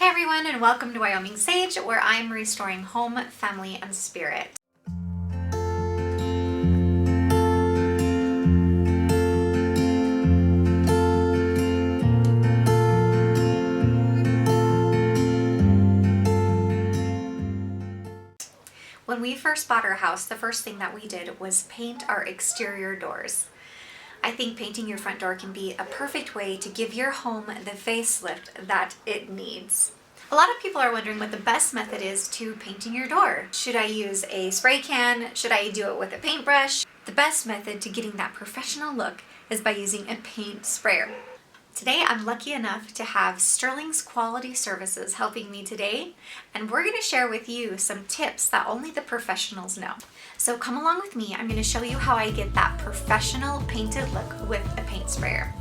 Hey everyone, and welcome to Wyoming Sage, where I'm restoring home, family, and spirit. When we first bought our house, the first thing that we did was paint our exterior doors. I think painting your front door can be a perfect way to give your home the facelift that it needs. A lot of people are wondering what the best method is to painting your door. Should I use a spray can? Should I do it with a paintbrush? The best method to getting that professional look is by using a paint sprayer. Today I'm lucky enough to have Sterling's Quality Services helping me today, and we're going to share with you some tips that only the professionals know. So come along with me, I'm going to show you how I get that professional painted look with a paint sprayer.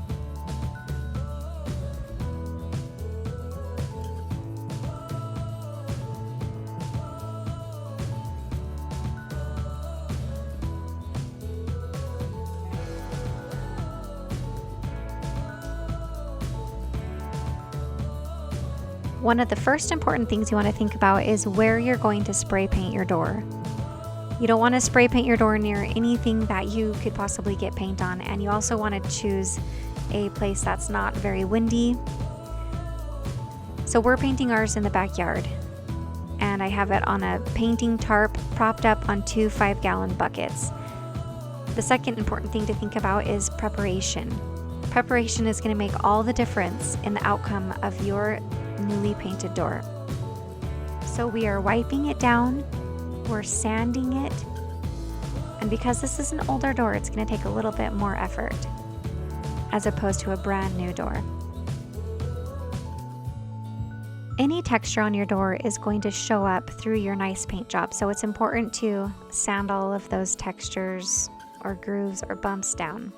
One of the first important things you want to think about is where you're going to spray paint your door. You don't want to spray paint your door near anything that you could possibly get paint on, and you also want to choose a place that's not very windy. So we're painting ours in the backyard, and I have it on a painting tarp propped up on two 5-gallon buckets. The second important thing to think about is preparation. Preparation is going to make all the difference in the outcome of your newly painted door. So we are wiping it down, we're sanding it, and because this is an older door, it's going to take a little bit more effort as opposed to a brand new door. Any texture on your door is going to show up through your nice paint job, so it's important to sand all of those textures or grooves or bumps down.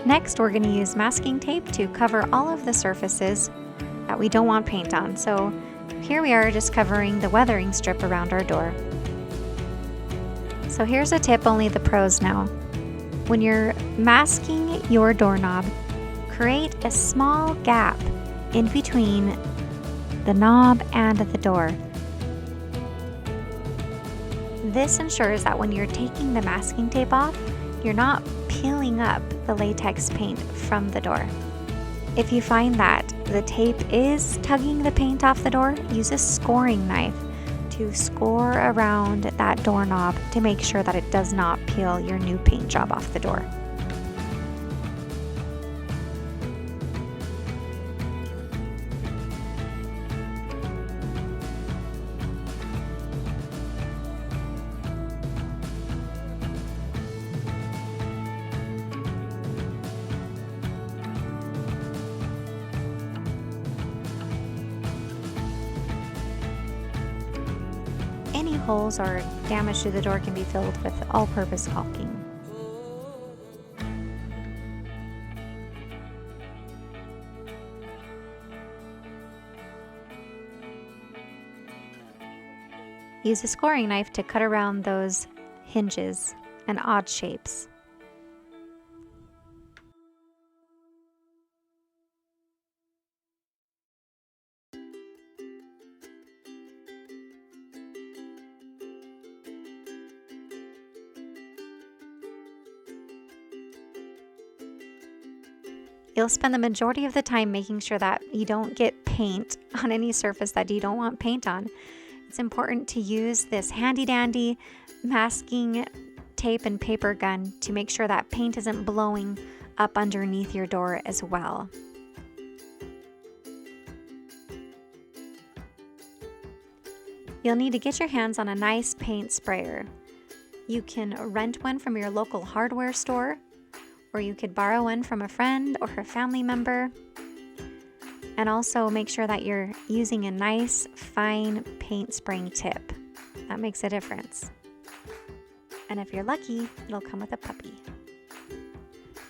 Next, we're going to use masking tape to cover all of the surfaces that we don't want paint on. So here we are just covering the weathering strip around our door. So here's a tip only the pros know. When you're masking your doorknob, create a small gap in between the knob and the door. This ensures that when you're taking the masking tape off, you're not peeling up the latex paint from the door. If you find that the tape is tugging the paint off the door, use a scoring knife to score around that doorknob to make sure that it does not peel your new paint job off the door. Any holes or damage to the door can be filled with all-purpose caulking. Use a scoring knife to cut around those hinges and odd shapes. You'll spend the majority of the time making sure that you don't get paint on any surface that you don't want paint on. It's important to use this handy dandy masking tape and paper gun to make sure that paint isn't blowing up underneath your door as well. You'll need to get your hands on a nice paint sprayer. You can rent one from your local hardware store, or you could borrow one from a friend or a family member. And also make sure that you're using a nice, fine paint spraying tip. That makes a difference. And if you're lucky, it'll come with a puppy.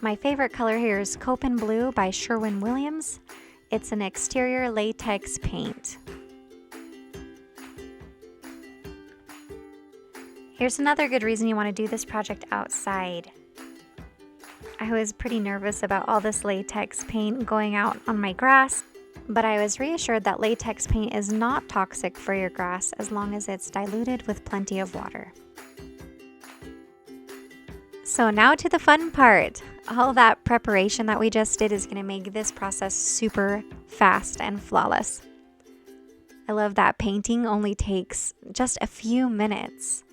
My favorite color here is Copen Blue by Sherwin-Williams. It's an exterior latex paint. Here's another good reason you want to do this project outside. I was pretty nervous about all this latex paint going out on my grass, but I was reassured that latex paint is not toxic for your grass as long as it's diluted with plenty of water. So now to the fun part. All that preparation that we just did is going to make this process super fast and flawless. I love that painting only takes just a few minutes.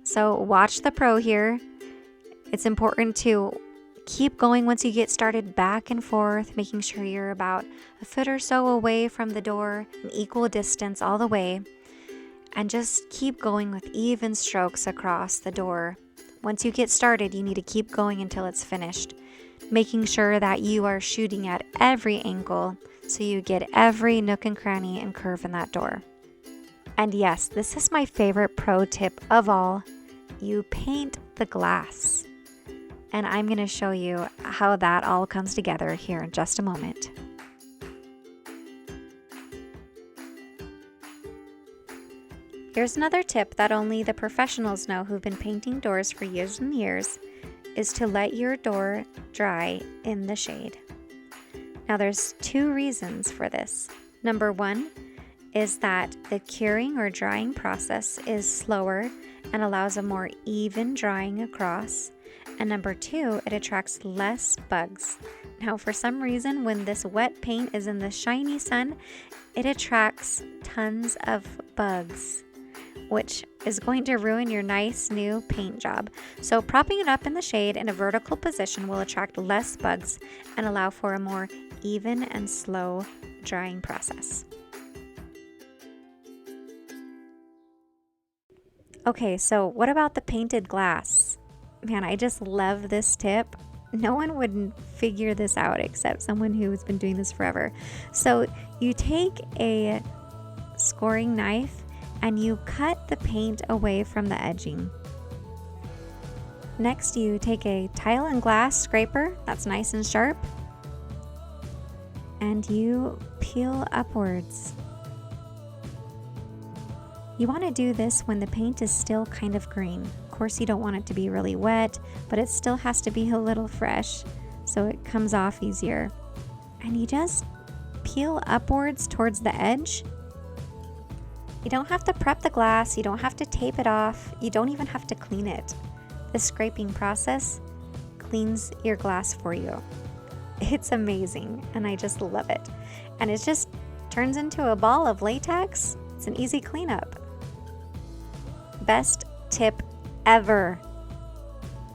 So watch the pro here. It's important to keep going once you get started, back and forth, making sure you're about a foot or so away from the door, an equal distance all the way, and just keep going with even strokes across the door. Once you get started, you need to keep going until it's finished, making sure that you are shooting at every angle so you get every nook and cranny and curve in that door. And yes, this is my favorite pro tip of all. You paint the glass. And I'm going to show you how that all comes together here in just a moment. Here's another tip that only the professionals know who've been painting doors for years and years, is to let your door dry in the shade. Now there's two reasons for this. Number one is that the curing or drying process is slower and allows a more even drying across. And number two, it attracts less bugs. Now for some reason, when this wet paint is in the shiny sun, it attracts tons of bugs, which is going to ruin your nice new paint job. So propping it up in the shade in a vertical position will attract less bugs and allow for a more even and slow drying process. Okay, so what about the painted glass? Man, I just love this tip. No one would figure this out except someone who has been doing this forever. So you take a scoring knife and you cut the paint away from the edging. Next, you take a tile and glass scraper that's nice and sharp, and you peel upwards. You want to do this when the paint is still kind of green. Of course, you don't want it to be really wet, but it still has to be a little fresh so it comes off easier. And you just peel upwards towards the edge. You don't have to prep the glass, you don't have to tape it off, you don't even have to clean it. The scraping process cleans your glass for you. It's amazing, and I just love it. And it just turns into a ball of latex. It's an easy cleanup. Best tip ever.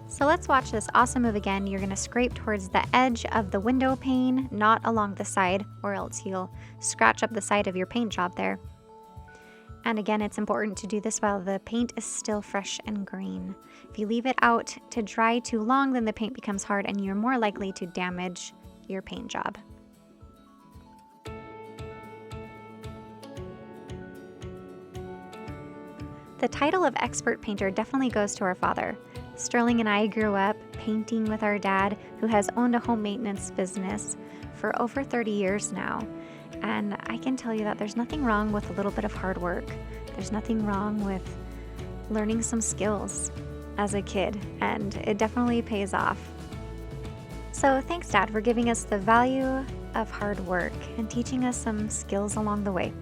So let's watch this awesome move again. You're going to scrape towards the edge of the window pane, not along the side, or else you'll scratch up the side of your paint job there. And again, it's important to do this while the paint is still fresh and green. If you leave it out to dry too long, then the paint becomes hard and you're more likely to damage your paint job. The title of expert painter definitely goes to our father. Sterling and I grew up painting with our dad, who has owned a home maintenance business for over 30 years now. And I can tell you that there's nothing wrong with a little bit of hard work. There's nothing wrong with learning some skills as a kid, and it definitely pays off. So thanks, Dad, for giving us the value of hard work and teaching us some skills along the way.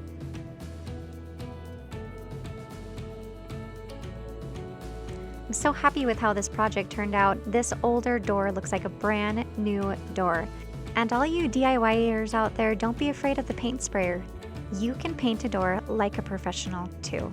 I'm so happy with how this project turned out. This older door looks like a brand new door. And all you DIYers out there, don't be afraid of the paint sprayer. You can paint a door like a professional too.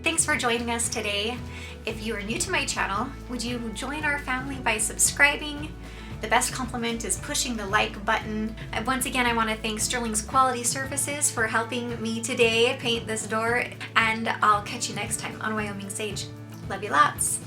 Thanks for joining us today. If you are new to my channel, would you join our family by subscribing? The best compliment is pushing the like button. And once again, I want to thank Sterling's Quality Services for helping me today paint this door, and I'll catch you next time on Wyoming Sage. Love you lots.